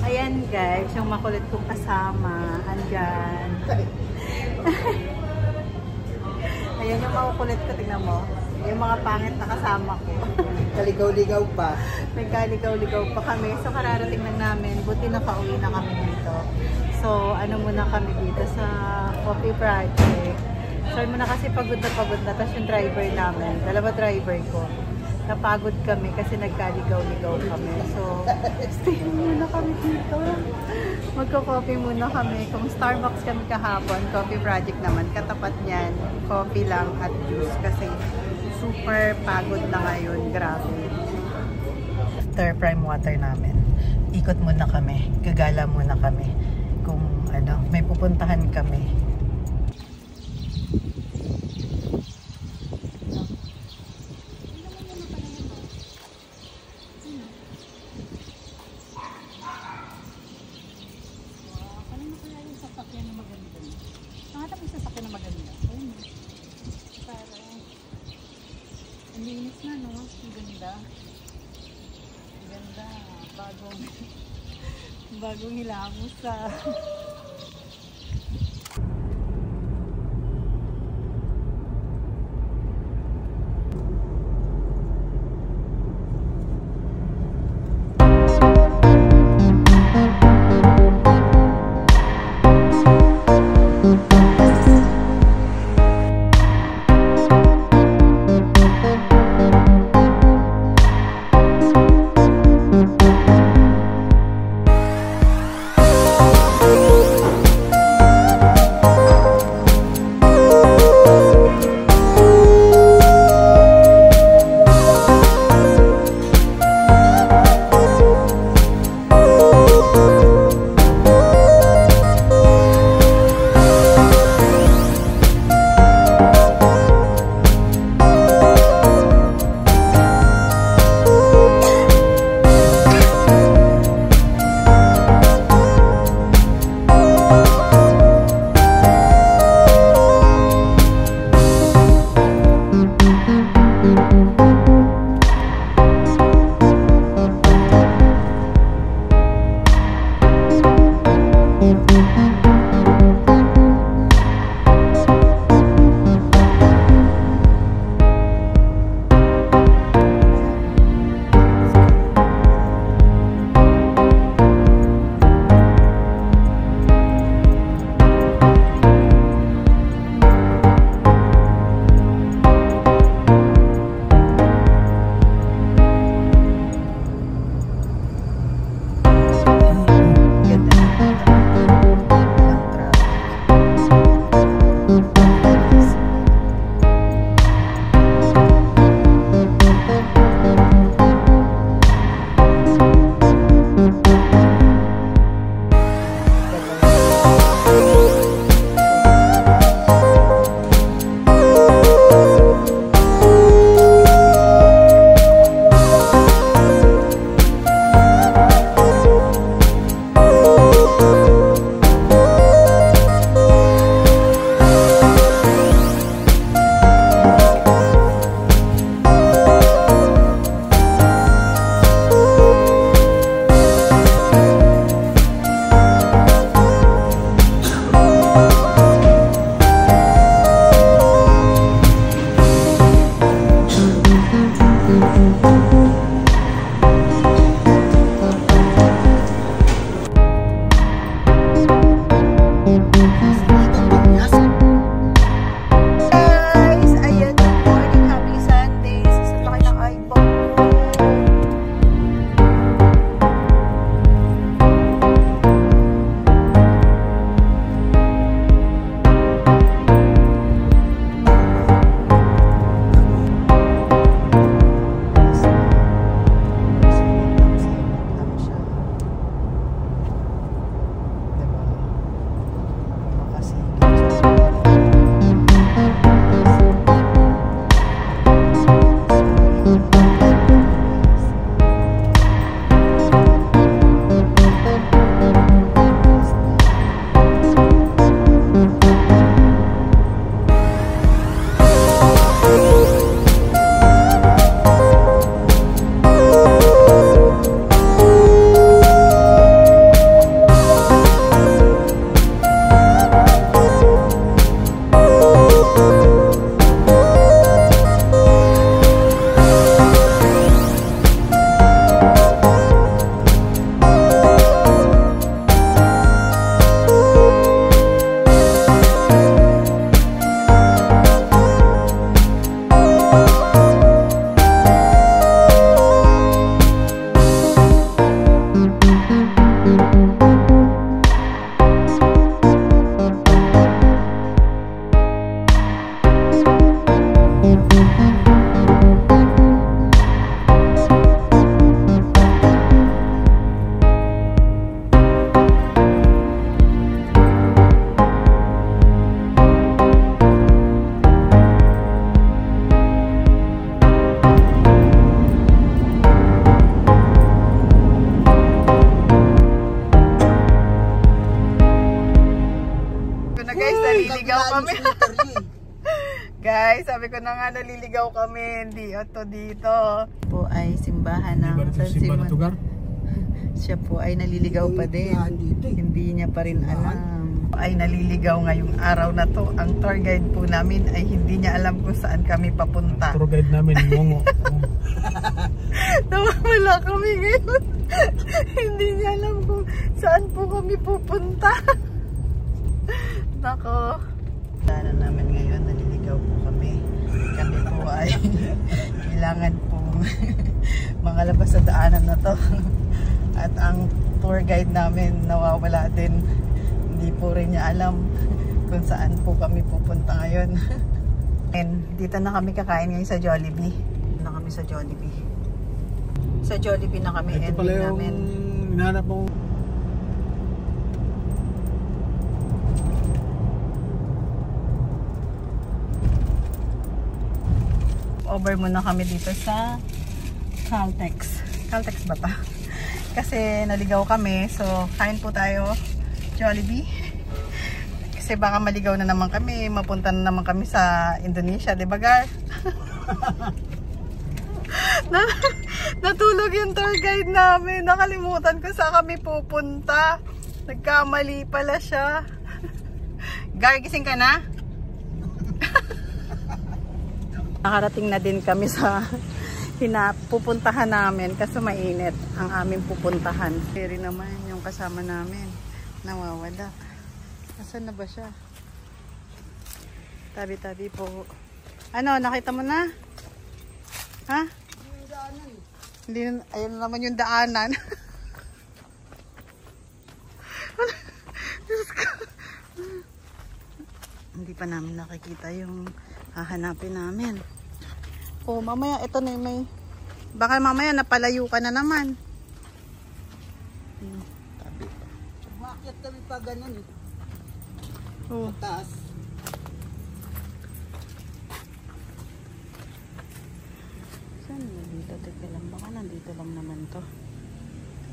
Ayan guys, yung makulit kong kasama. Andyan. Ayan yung makukulit ko, tingnan mo. Yung mga pangit na kasama ko. Kaligaw-ligaw pa. May kaligaw-ligaw pa kami. So kararating lang namin. Buti nakauwi na kami dito. So ano muna kami dito sa coffee project. So muna kasi pagod na. Tapos yung driver namin, dalawa driver ko. Napagod kami kasi nagkaligaw-ligaw kami. So, stay muna kami dito. Magko-coffee muna kami. Kung Starbucks kami kahapon, coffee project naman. Katapat niyan, coffee lang at juice. Kasi super pagod na ngayon. Grabe. After prime water namin, ikot muna kami. Gagala muna kami. Kung ano, may pupuntahan kami. Ang linis na, no? Ang ganda. Ang ganda. Bagong hilamos sa... naliligaw kami. Guys, sabi ko na nga naliligaw kami. Hindi ito dito. Po ay simbahan ng San Simon. Siya po ay naliligaw pa din. Hindi niya pa rin alam. Ay naliligaw ngayong araw na to. Ang tour guide po namin ay hindi niya alam kung saan kami papunta. Tour guide namin, Mongo. Nawawala kami ngayon. Hindi niya alam kung saan po kami pupunta. Nako. Daanan namin ngayon, naliligaw po kami. Kami po ay kailangan pong mga labas sa daanan na to. At ang tour guide namin nawawala din. Hindi po rin niya alam kung saan po kami pupunta ngayon. And dito na kami kakain ngayon sa Jollibee. Dito na kami sa Jollibee. Sa Jollibee na kami. Ito pala yung hinahanap mo. Over muna kami dito sa Caltex. Caltex ba pa? Kasi naligaw kami. So kain po tayo Jollibee. Kasi baka maligaw na naman kami. Mapunta na naman kami sa Indonesia. Diba Gar? Natulog yung tour guide namin. Nakalimutan ko saan kami pupunta. Nagkamali pala siya. Gar, gising ka na? Nakarating na din kami sa pupuntahan namin kasi mainit ang aming pupuntahan. Pero naman yung kasama namin nawawala. Nasaan na ba siya? Tabi-tabi po. Ano, nakita mo na? Ha? Hindi, ayun naman yung daanan. Hindi pa namin nakikita yung hahanapin namin. Oh, mamaya ito na may baka mamaya napalayo ka na naman. Tabi. Umakyat kami pa ganun eh. Oh. Taas. Saan dito? Teka lang. Baka nandito lang naman to.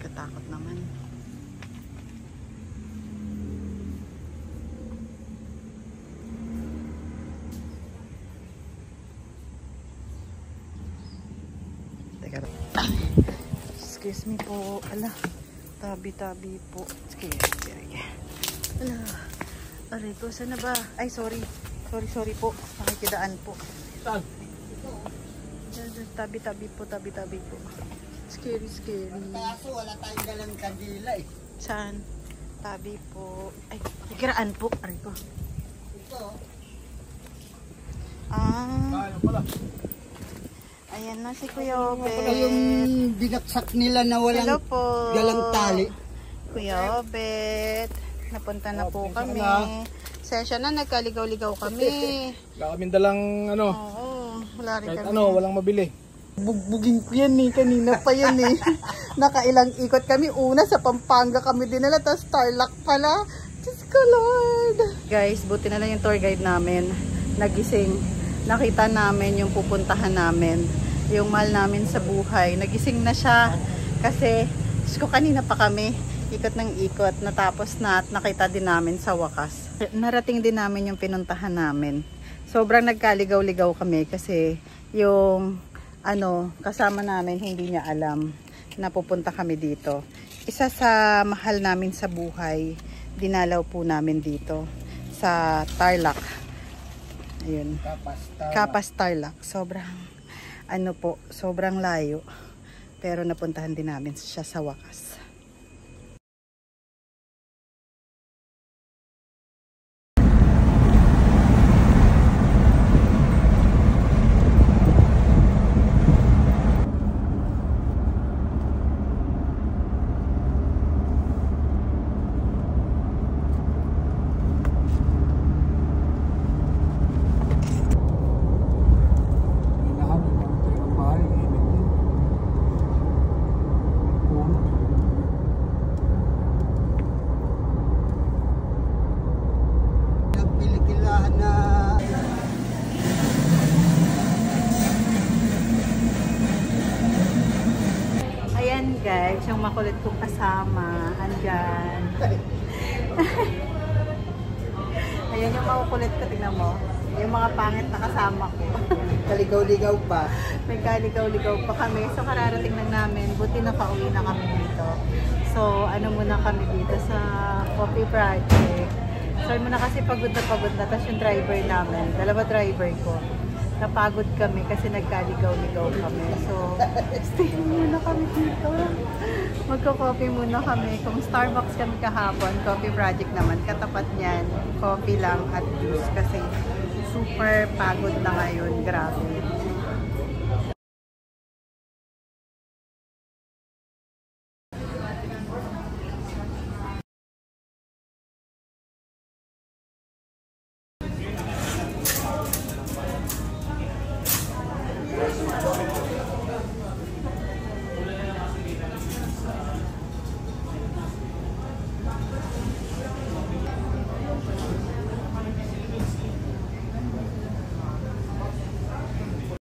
Katakot naman. Excuse me po. Ala, tabi-tabi po. Excuse me. Ala, aray ko, saan na ba? Ay, sorry. Sorry po. Nakikidaan po. Saan? Tabi-tabi po, tabi-tabi po. Scary. Kaso wala tayong dalang kandila eh. Saan? Tabi po. Ay, nakikiraan po. Aray ko. Ito. Tayo pala. Ayan na si Kuya Obet. Ito yung binaksak nila na walang Hello po. dalang tali. Kuya Obet. Napunta na po kami. Session na, nagkaligaw-ligaw kami. Wala kaming dalang ano. Oo, wala rin Kahit kami. ano, walang mabili. Bugbugin ko yan eh. Kanina pa yan eh. Nakailang ikot kami. Una sa Pampanga kami dinala. Tapos Tarlac pala. Diyos ko Lord. Guys, buti na lang yung tour guide namin. Nagising. Nakita namin yung pupuntahan namin. Yung mahal namin sa buhay. Nagising na siya. Kasi, Diyos ko, kanina pa kami. Ikot ng ikot. Natapos na at nakita din namin sa wakas. Narating din namin yung pinuntahan namin. Sobrang nagkaligaw-ligaw kami kasi yung kasama namin hindi niya alam na pupunta kami dito. Isa sa mahal namin sa buhay, dinalaw po namin dito sa Tarlac. Ayun. Kapas Tarlac. Sobrang layo. Pero napuntahan din namin siya sa wakas. Nagpilikilahan na Ayan guys, yung makulit kong kasama. Andyan. Ayan yung kukulit ko, tingnan mo. Yung mga pangit na kasama ko. Kaligaw-ligaw pa. May kaligaw-ligaw pa kami. So, kararating lang namin. Buti nakauwi na kami dito. So, ano muna kami dito sa coffee project. So, muna kasi pagod na. Tapos yung driver namin, dalawa driver ko. Napagod kami kasi nagkaligaw-ligaw kami. So, stay muna kami dito. Magko-coffee muna kami. Kung Starbucks kami kahapon, coffee project naman. Katapat niyan, coffee lang at juice kasi super pagod na ngayon. Grabe.